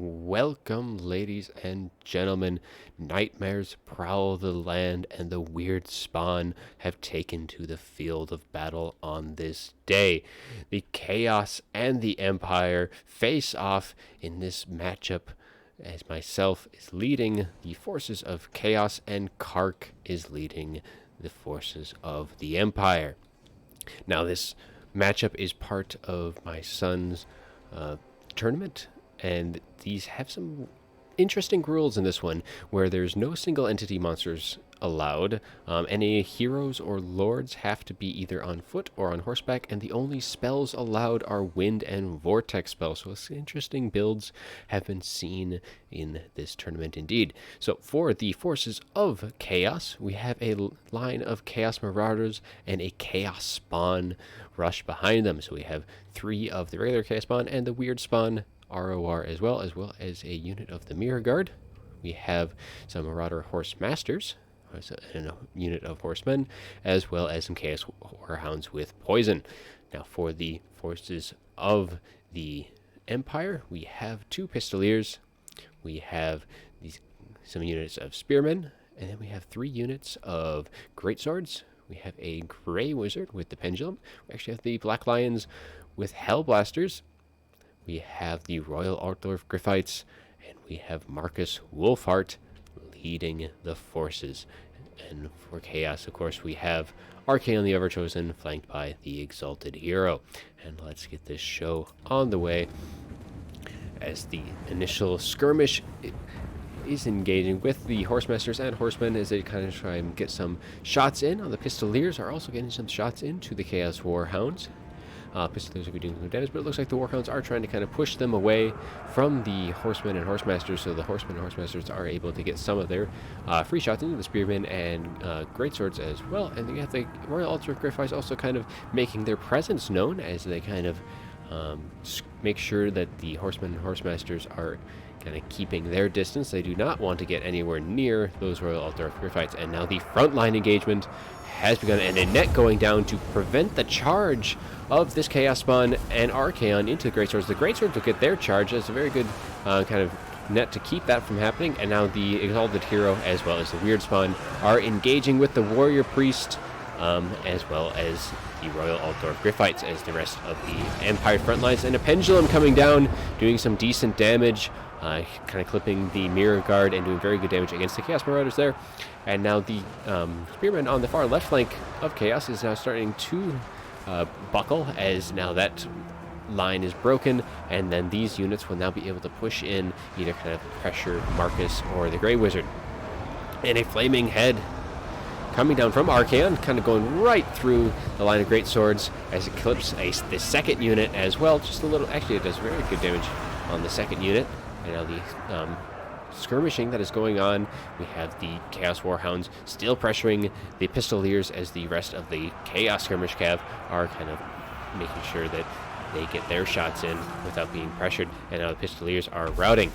Welcome, ladies and gentlemen. Nightmares prowl the land, and the Wyrd spawn have taken to the field of battle on this day. The Chaos and the Empire face off in this matchup, as myself is leading the forces of Chaos, and Kark is leading the forces of the Empire. Now, this matchup is part of my son's tournament, and these have some interesting rules in this one, where there's no single entity monsters allowed. Any heroes or lords have to be either on foot or on horseback, and the only spells allowed are wind and vortex spells. So some interesting builds have been seen in this tournament indeed. So for the forces of Chaos, we have a line of Chaos Marauders and a Chaos Spawn rush behind them. So we have 3 of the regular Chaos Spawn and the Wyrd Spawn ROR as well as a unit of the Mirror Guard. We have some Marauder Horse Masters and a unit of horsemen, as well as some Chaos Warhounds with poison. Now, for the forces of the Empire, we have 2 Pistoliers, we have some units of Spearmen, and then we have 3 units of Greatswords. We have a Grey Wizard with the Pendulum. We actually have the Black Lions with Hellblasters. We have the Royal Altdorf Griffites, and we have Marcus Wolfhart leading the forces. And for Chaos, of course, we have Archaon the Everchosen, flanked by the Exalted Hero. And let's get this show on the way, as the initial skirmish is engaging with the Horsemasters and Horsemen as they kind of try and get some shots in. The Pistoliers are also getting some shots into the Chaos Warhounds. Pistoliers will be doing some damage, but it looks like the Warhounds are trying to kind of push them away from the Horsemen and Horsemasters, so the Horsemen and Horsemasters are able to get some of their free shots into the Spearmen and Greatswords as well. And you have the Royal Altdorf Griffites also kind of making their presence known, as they kind of make sure that the Horsemen and Horsemasters are kind of keeping their distance. They do not want to get anywhere near those Royal Altdorf Griffites. And now the frontline engagement has begun, and a net going down to prevent the charge of this Chaos Spawn and Archaon into the Greatswords. The Greatswords will get their charge. It's a very good kind of net to keep that from happening. And now the Exalted Hero as well as the Wyrd Spawn are engaging with the Warrior Priest, as well as the Royal Altdorf Griffites as the rest of the Empire front lines. And a Pendulum coming down, doing some decent damage, kind of clipping the Mirror Guard and doing very good damage against the Chaos Marauders there. And now the Spearman on the far left flank of Chaos is now starting to buckle, as now that line is broken, and then these units will now be able to push in, either kind of pressure Marcus or the Grey Wizard. And a Flaming Head coming down from Archaon, kind of going right through the line of great swords as it clips the second unit as well. Just a little, actually it does very good damage on the second unit. And now the skirmishing that is going on, we have the Chaos Warhounds still pressuring the Pistoliers, as the rest of the Chaos Skirmish Cav are kind of making sure that they get their shots in without being pressured. And now the Pistoliers are routing.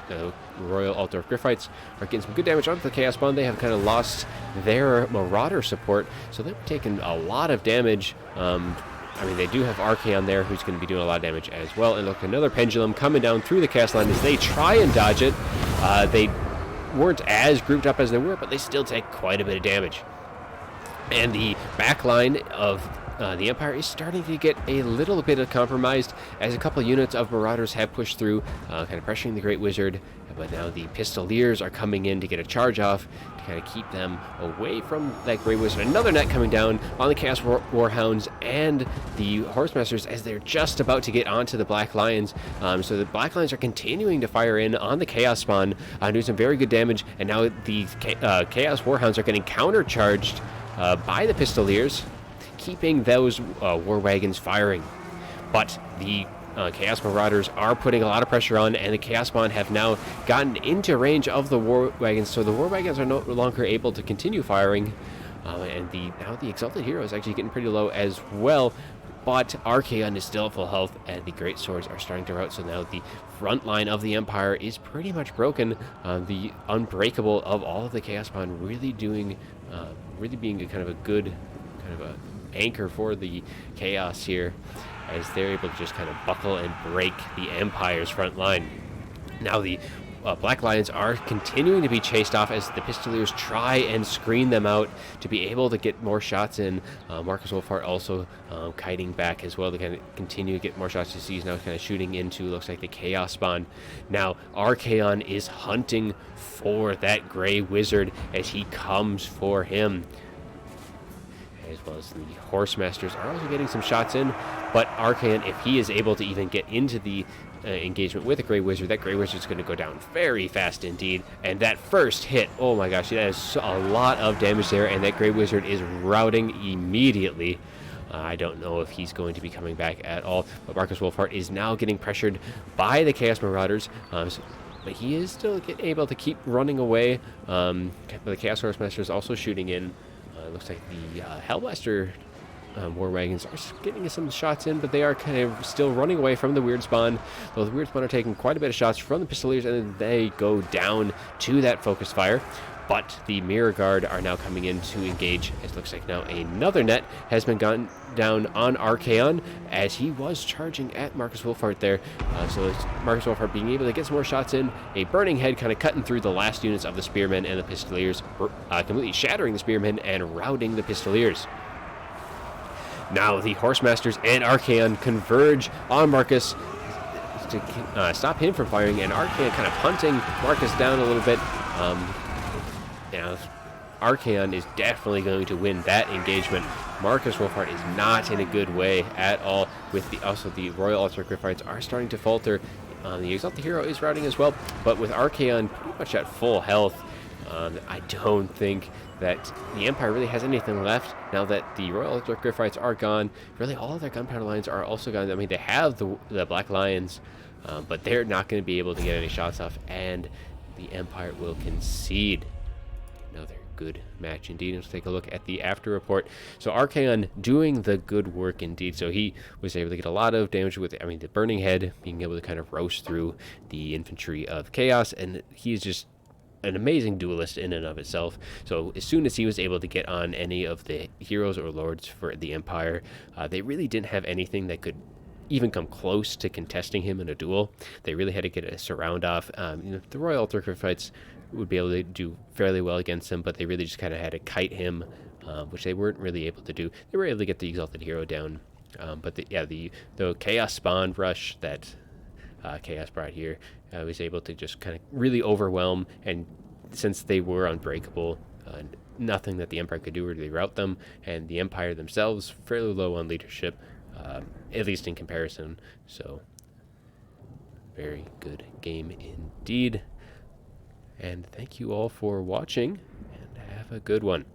The Royal Altdorf Griffites are getting some good damage onto the Chaos Spawn. They have kind of lost their Marauder support, so they've taken a lot of damage. I mean, they do have Archaon there, who's going to be doing a lot of damage as well. And look, another Pendulum coming down through the Chaos line as they try and dodge it. They weren't as grouped up as they were, but they still take quite a bit of damage. And the back line of the Empire is starting to get a little bit compromised, as a couple units of Marauders have pushed through, kind of pressuring the Great Wizard. But now the Pistoliers are coming in to get a charge off, to kind of keep them away from that Grey Wizard. Another net coming down on the Chaos Warhounds and the Horsemasters, as they're just about to get onto the Black Lions. So the Black Lions are continuing to fire in on the Chaos Spawn, doing some very good damage. And now the Chaos Warhounds are getting countercharged by the Pistoliers, keeping those war wagons firing. But the Chaos Marauders are putting a lot of pressure on, and the Chaos Spawn have now gotten into range of the war wagons, so the war wagons are no longer able to continue firing. And now the Exalted Hero is actually getting pretty low as well, but Archaon is still at full health, and the Great Swords are starting to rout. So now the front line of the Empire is pretty much broken. The Unbreakable of all of the Chaos Spawn really being a kind of a good kind of a anchor for the Chaos here. as they're able to just kind of buckle and break the Empire's front line. Now the Black Lions are continuing to be chased off as the Pistoliers try and screen them out to be able to get more shots in. Marcus Wolfhart also kiting back as well to kind of continue to get more shots. He's now kind of shooting into, looks like, the Chaos spawn. Now Archaon is hunting for that Grey Wizard as he comes for him, as well as the Horsemasters are also getting some shots in. But Archaon, if he is able to even get into the engagement with a Grey Wizard, that Grey Wizard is going to go down very fast indeed. And that first hit, oh my gosh, that is a lot of damage there, and that Grey Wizard is routing immediately. I don't know if he's going to be coming back at all, but Marcus Wolfhart is now getting pressured by the Chaos Marauders, but he is still able to keep running away. The Chaos Horsemasters is also shooting in. Looks like the Hellblaster War Wagons are getting some shots in, but they are kind of still running away from the Wyrd spawn. Though the Wyrd spawn are taking quite a bit of shots from the Pistoliers, and then they go down to that focus fire. But the Mirror Guard are now coming in to engage. It looks like now another net has been gone down on Archaon as he was charging at Marcus Wolfhart there. So it's Marcus Wolfhart being able to get some more shots in. A Burning Head kind of cutting through the last units of the Spearmen and the Pistoliers, completely shattering the Spearmen and routing the Pistoliers. Now the Horsemasters and Archaon converge on Marcus to stop him from firing, and Archaon kind of hunting Marcus down a little bit. Archaon is definitely going to win that engagement. Marcus Wolfhart is not in a good way at all. With the Royal Altar Griffites are starting to falter. The Exalted Hero is routing as well, but with Archaon pretty much at full health, I don't think that the Empire really has anything left now that the Royal Altar Griffites are gone. Really, all of their Gunpowder Lions are also gone. I mean, they have the Black Lions, but they're not going to be able to get any shots off, and the Empire will concede. Another good match indeed. Let's take a look at the after report. So Archaon doing the good work indeed. So he was able to get a lot of damage with, the Burning Head, being able to kind of roast through the infantry of Chaos, and he's just an amazing duelist in and of itself. So as soon as he was able to get on any of the heroes or lords for the Empire, they really didn't have anything that could even come close to contesting him in a duel. They really had to get a surround off. The Royal Altar Griffites would be able to do fairly well against him, but they really just kind of had to kite him, which they weren't really able to do. They were able to get the Exalted Hero down, but the Chaos Spawn rush that Chaos brought here was able to just kind of really overwhelm, and since they were unbreakable, nothing that the Empire could do really rout them, and the Empire themselves fairly low on leadership, at least in comparison. So very good game indeed. And thank you all for watching, and have a good one.